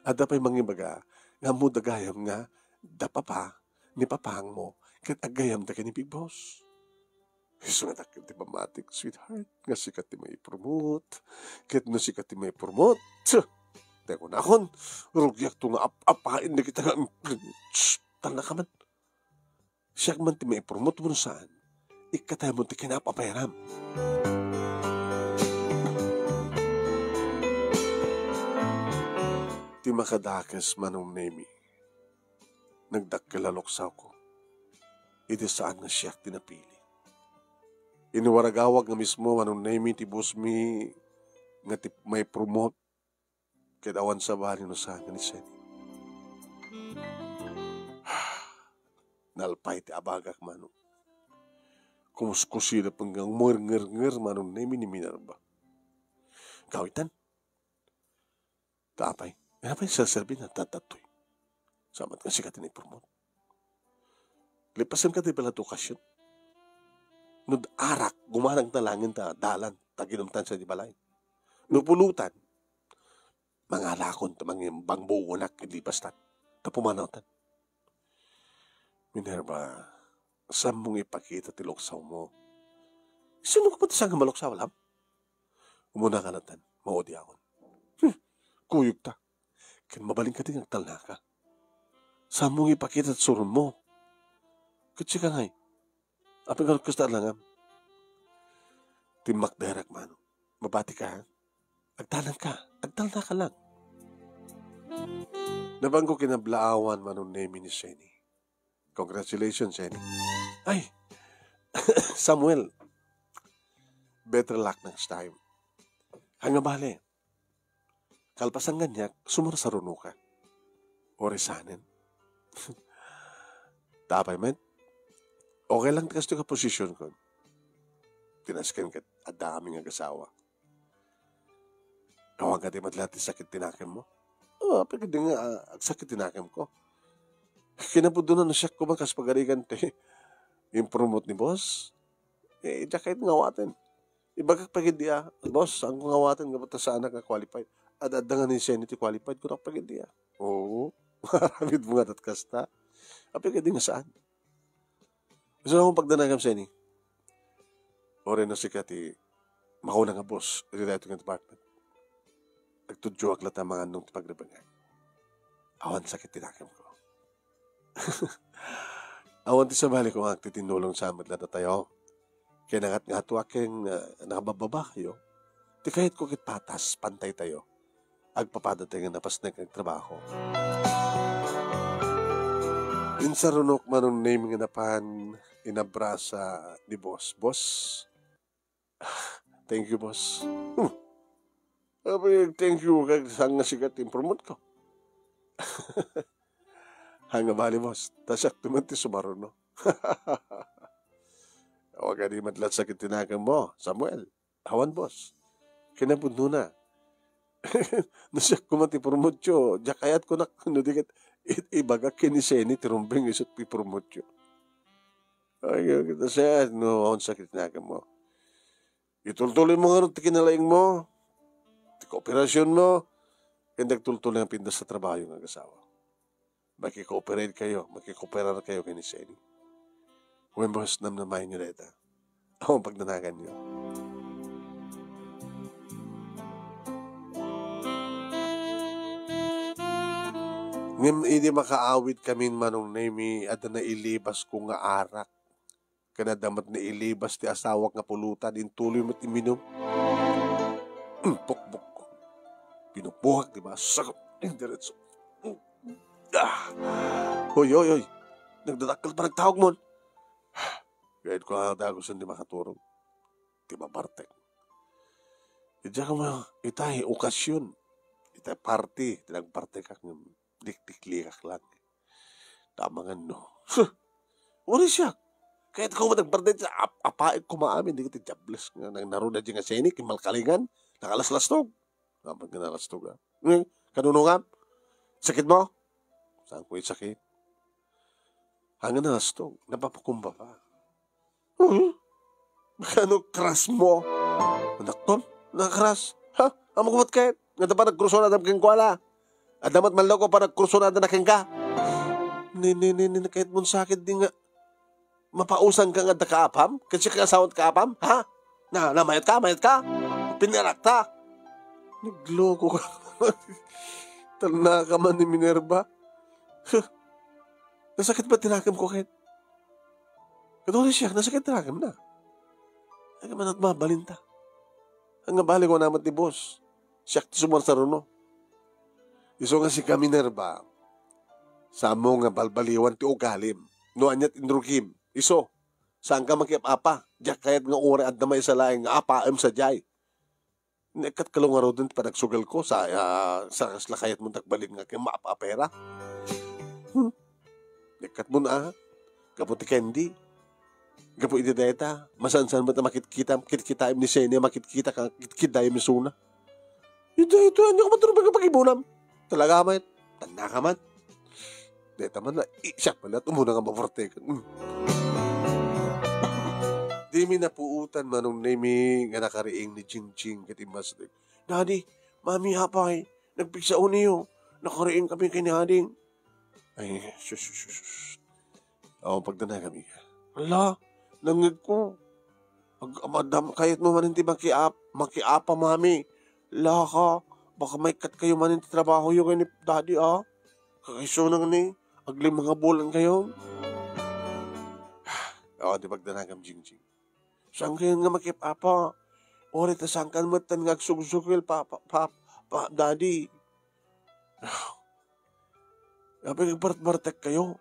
At dapay mangibaga, nga mo dagayam nga, dapapa, ni papang mo, kat agayam da ka ni Big Boss. So nga takit ti mamatik, sweetheart, nga sikat ti may promote, kat no sikat ti may promote, teko na akon, rugyak to nga apain na kita nga, tala ka man. Siyak man ti may promote mo saan, ikatay mo ti kinapapayram. Ti makadakas manong nemi, nagdakkilaloksaw ko, iti saan nga siyak tinapili. Inuwaragawag nga mismo manong nemi ti boss mi, nga ti may promote, kadawan sa bali no sa ni Seni. Nalpay ti abagak manong. Kumuskusila panggang ngir manong nemi ni Minerva. Kawitan. Tapay. Napay sasabi na tatatoy. Samat nga sikat ni promote. Lipasan ka ti pala to okasyon. Nud arak, gumanang talangin ta dalan, taginumtan sa di balay. Nupulutan, mga lakon ta mga bangbuunak ilibastan, tapumanawtan. Minerva, saan mong ipakita ti loksaw mo? Sino ka pa ti saan nga maloksaw, alam? Umuna ka natan, maudi akon. Kuyog ta. Kin mabaling ka din ang talna ka. Saan mong ipakita at surun mo? Kutsi ka ngay. Apeng ka kasta langam. Timak derak mano. Mabati ka ha? Agtalang ka. Agtalna ka lang. Nabanggo kinablaawan manong name ni Seni. Congratulations, Seni. Ay, Samuel. better luck next time. Hanga bale, kalpasan ganyak, sumarsaruno ka. Orisanin. Tapay men, okay lang tikas ka posisyon ko. Tinaskan ka at dami nga kasawa. Awang ka di madlati sakit tinakim mo. Pagka di nga sakit tinakim ko. Kinapudo na siya ko man kas pagarigan te. Yung promote ni boss. Diya kahit ngawatin. Ibagak pagid diya. Boss, ang ngawatin nga bata sa anak nga qualified. At adangan ni Senate qualified ko na pagid diya. Oo. Maramid mo nga tatkasta. Pagid di nga saan. Gusto akong pagdanagam sa ini. O rin na sikati. Makauna nga boss. Ito nga department. Nagtudyo aklat ang mga nung pagribangay. Awan sakit tinakim ko. Awan ti sa bali ko ang titinulong sa amat na tayo. Kaya nangat nga ito aking nakabababa kayo. Di kahit ko kit patas, pantay tayo. Agpapadating nga napas na kang trabaho. Insarunok manong name nga napan inabrasa ni boss. Boss, thank you boss. Thank you kag sang nga sigat promote ko. Hanga bali boss. Tasak tumanti sumaro no. Huwag ka di matlat sakit tinakang mo, Samuel. Awan boss. Kinapuno na. Nasak kumanti promote yo. Jakayat ko na dikit. Ibaga kiniseni tirumbing isot pi promote yo. Ay, kita siya. No, awan sakit tinakang mo. Itultuloy mo nga rin kinalaing mo. Kooperasyon mo, kaya nagtultuloy ang pindas sa trabaho ng asawa. Makikooperate kayo, makikooperar kayo kay ni Seni. Huwag mo namnamayin nyo reta. Ako ang pagnanagan nyo. Ngayon, hindi makaawit kami manong nami at na ilibas ko nga arak. Kanadamat na ilibas ti asawak nga pulutan, intuloy mo't iminom. Pukbuk. Pinupuhak, diba? Sakot. Diretso. Hoy. Nagdadakal pa nagtawag mo. Kahit ko ang dagusan di makaturong. Di mabartek. Diyan ka mo, itay, okasyon. Itay, party. Tinagparty ka ng dik-dik-likak lang. Tama nga, no. Wala siya. Kahit ko nagparty sa apait ko maamin. Di ka tijables nga. Naroon na dyan nga senik, malkalingan. Nakalas-lastog. Kapag ka nakalastog, ha? Kanunungan? Sakit mo? Saan ko yung sakit? Hanggang nakalastog. Napapakumba pa. Ano kras mo? Naktom? Nakakras? Ha? Amo kumat kahit? Nga dapat nagkruso na kang kuala. At dapat manlaw ko pa nagkruso na kang ka. Kahit mong sakit di nga. Mapausan ka nga da kaapam? Kasi ka asawat kaapam? Ha? Mayat ka? Pinarakta? Nagloko ka. Talna ka man ni Minerva. Nasakit ba tinakam ko kahit? Katuloy siya, nasakit tinakam na. Ay man at mabalinta. Hanggang balik ko naman ni boss. Siya ti sumarsaruno. Iso nga si Minerva. Sa mo nga balbaliwan ti ugalim. Nuanyat indrukim. Iso. Saan ka makipapa? Diyak kahit nga uri at damay sa laing nga apaam sa jay. Nekat kalong araw din pa nagsugal ko sa lakayat mo nagbalik nga kay maapapera. Nekat mo na. Kaputi Candy. Gapo idideta. Masan-san mo na makikita im ni Senia, makikita ka, makikita im ni Suna. Ito, ano ka matulog pag-ibunam? Talaga man. Tanda ka man. Deta man na, siya pala, tumuna nga mavortekan. Di mi napuutan manong nami nga nakariing ni Ching katimbas. Daddy, mami hapay, nagpigsaon niyo. Nakariing kami kay ni Hading. Ay, shush. Ako pagdana kami. Ala, nangig ko. Madam, kahit mo maninti makiapa mami. La ka, baka may kat kayo maninti trabaho yung kay ni Daddy Kakaiso na nga ni, aglim mga bulan kayo. Ako, di pagdana kami Ching. Saan kayo nga makipapa? Orit na saan ka naman ngagsugsugil, Daddy. Kapag nagbartek kayo.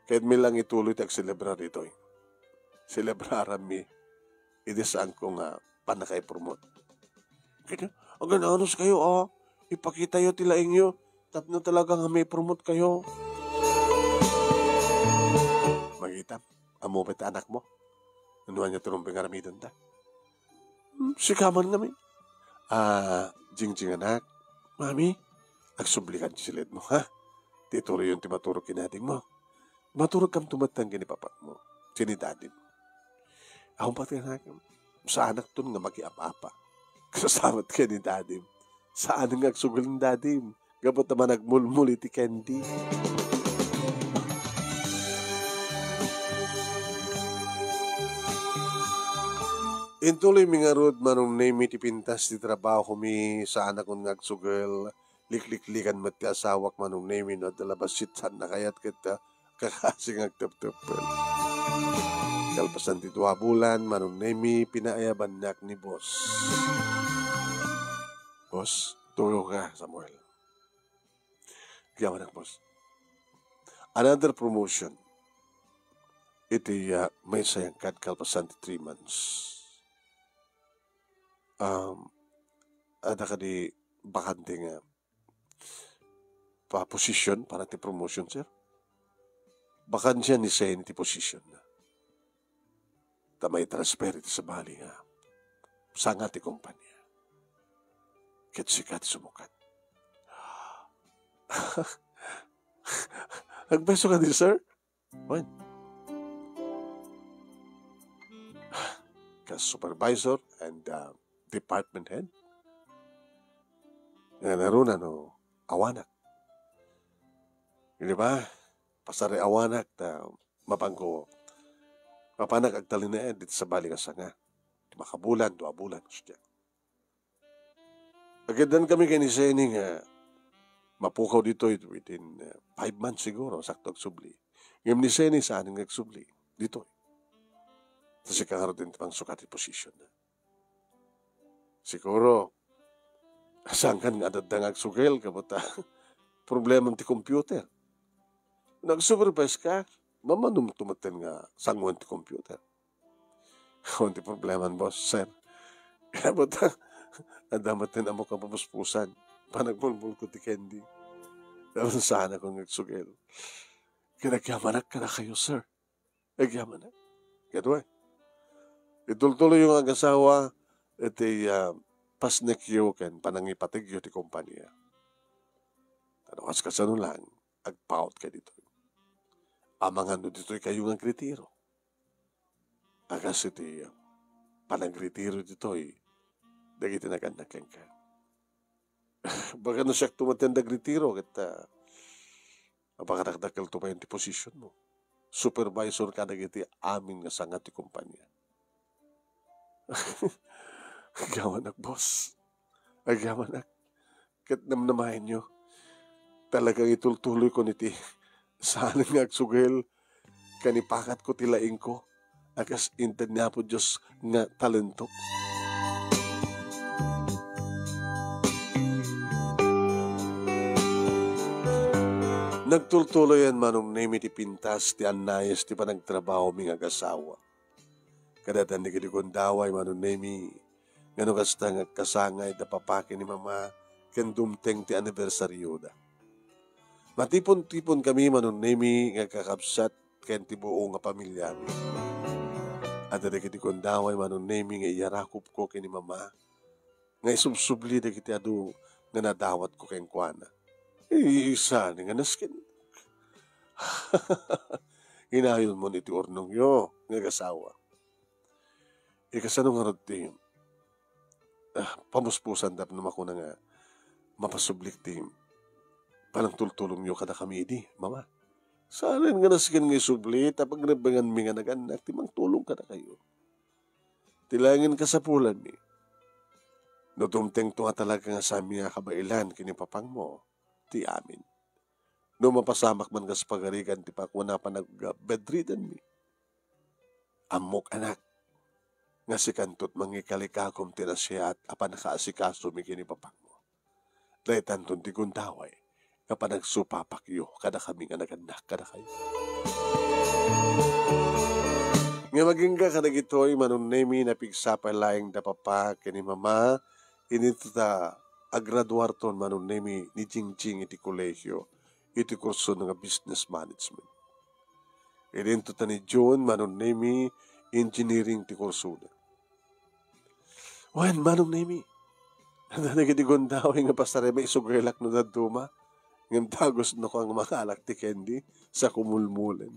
Kahit mi lang ituloy tag celebrar ito. Celebraran mi. iti saan ko nga panakay-promote. Kaya, ang gananos kayo, ipakita yo tilaing yo, tapno talaga nga may promote kayo. Magitam, amo pa anak mo. Ano niya turong pingaramidan ta? Sikaman kami. Jing anak, mami, agsublikan silid mo, ha? Tituro yung timaturok kinating mo. Maturog kam tumatang gini papa mo. Sinidadin mo. Ako pati anak, sa anak tun nga mag-iapa-apa. Kasasamat ka ni dadim. Saan nga agsugol ng dadim? Gabot naman nagmulmul iti candy. Intuloy mi nga rod manong name iti pintas ti trabaho mi sa anak kong nagsugal. Likliklikan mat ti asawak manong name no dalabasit na kayat kita kakasing agtep-tepel. Kalpasan ti 2 bulan manong name pinaayaban nak ni boss. Boss, tuyo ka Samuel. Kaya anak boss. Another promotion. Iti may sayang kat kalpasan ti 3 months. Ada ka di bakante nga pa-position para ti promotion, sir. Bakansya ni Sen ti position na. Tamay transfer iti sa bali nga. Sanga ti kumpanya. Sikat sumukat. Nagbeso ka din, sir? When? Supervisor and department head. Nga narunan awanak. Hindi ba? Pasari awanak na mapangko. Mapanak agtalin na dito sa bali nga sanga. Makabulan, 2 bulan. Agadan kami kay ni Seni nga mapukaw dito within 5 months siguro, sakto agsubli. Ngayon ni Seni saan nga agsubli? Dito. Kasi kangaro din pang sukati position na. Siguro, saan kan nga dadang agsugel ka ba problema ti computer. Nag-supervise ka, mamanum tumaten nga sanguan ti computer. Kung ti problema boss, sir. Kaya ba adamatin amo ka papuspusan. Panagbulbul ko ti candy. Dapat sana kung nagsugel. Kinagyamanak ka na kayo, sir. Nagyamanak. Kaya itultuloy yung ag-asawa at pasnekyo ken panangipatigyo ti kumpanya. Ano kas kasano lang, agpaut ka dito. Amangan dito kayo ng kritiro. Agas iti panagkritiro dito dagiti naganakan ka. Baka na siya tumatenda kritiro kita apakadakdakal to pa yung ti position mo. Supervisor ka dagiti amin nga sangat ti kumpanya. Agawanak, boss. Agawanak. Kat namnamahin nyo. Talagang itultuloy ko niti. Saan nga agsugel. Kanipakat ko tilaing ko. Akas inted niya po Diyos nga talento. Nagtultuloy yan manong name ti pintas ti anayas ti panagtrabaho ming agasawa. Kadatan ni kilikondaway manong name ngano kasta nga kasangay da papake ni mama ken dumteng ti anibersaryo da. Matipon-tipon kami manon nemi nga kakabsat ken ti buo nga pamilya mi. At dagiti kondaway manon nemi nga iyarakop ko ken ni mama. Nga isubsubli dagiti adu nga nadawat ko ken kuana. Isa ni nga naskin. Hinayon mo niti ornong yo nga kasawa. Ikasano nga rod pamuspusan dap naman ko na nga mapasublik ti palang tultulong nyo kada kami di, mama. Saan nga nasigan nga isubli tapag nabangan mi nga naganak ti mang tulong kada kayo. Tilangin ka sa pulan ni. No tumteng to nga talaga nga sa amin nga kabailan kinipapang mo, ti amin. No mapasamak man ka sa pagarigan ti pakuna pa nag-bedridden mi. Amok anak. Nga si kantot mangikalikakaw tinasya at apan nakaasikaso mi kinipapang mo. Dahil tanton ti kundaway, kapag nagsupapakyo, kada kami nga naganak, kada kayo. Nga maging ka kadagitoy manunemi na pigsapay laing da papa kini mama inito ta agraduarton manunemi ni Jingjing iti kolehyo iti kurso nga business management. Ininto ta ni John manunemi engineering ti kurso na. Wen manunemi nagiti gondaw nga pasare may isugelak no daduma ngem tagos no kang mga alak ti kendi sa kumulmulen.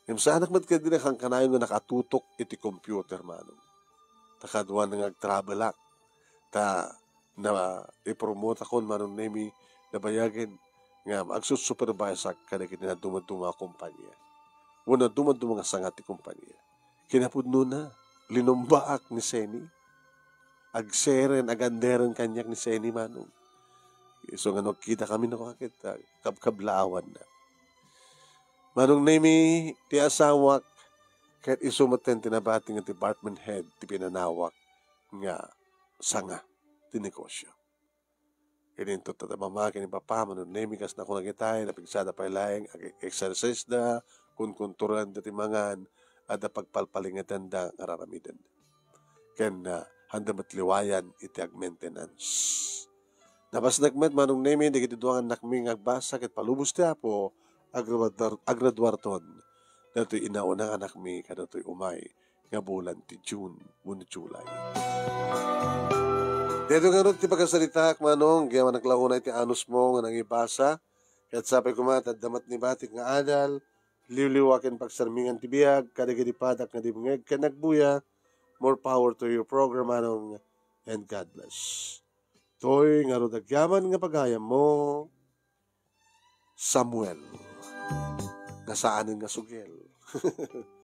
Ngem sa anak mat kadi na kang kanayon nga nakatutok iti computer manong. Takadwa nga agtravelak ta na i-promote akon manon nemi na bayagin nga agsusupervise ak kadagiti na dumaduma kumpanya. Una dumaduma nga sangat ti kumpanya. Kinapudno na linombaak ni Seni. Agseren aganderen kanyak ni Seni manong. So nga kita kami na kakita kabkablaawan na. Manong nemi ti asawak kahit isumaten tinabati nga department head ti pinanawak nga sanga ti negosyo. Ininto ta mamaki ni papa manong nemi kas na kung nagitay na pigsada pa ilayang exercise da kun kunturan ti mangan at pagpalpalingatan da araramidan. Ken handa matliwayan iti ag maintenance. Napas nagmet manong nemi di kitiduangan nakming agbasa ket palubos ti apo agraduarton dato'y inaunang anak mi kadato'y umay nga bulan ti June wenno July. Dito nga ron ti pagkasalita manong kaya naglauna iti anus mo nga nangibasa ket sapay kumata damat ni batik nga adal liwliwaken pagsarmingan ti biag kadagiti padak nga dibungeg ken nagbuya. More power to your program manong and God bless. Toy nga ro dagyaman nga pagayam mo Samuel. Nasaanin nga sugel.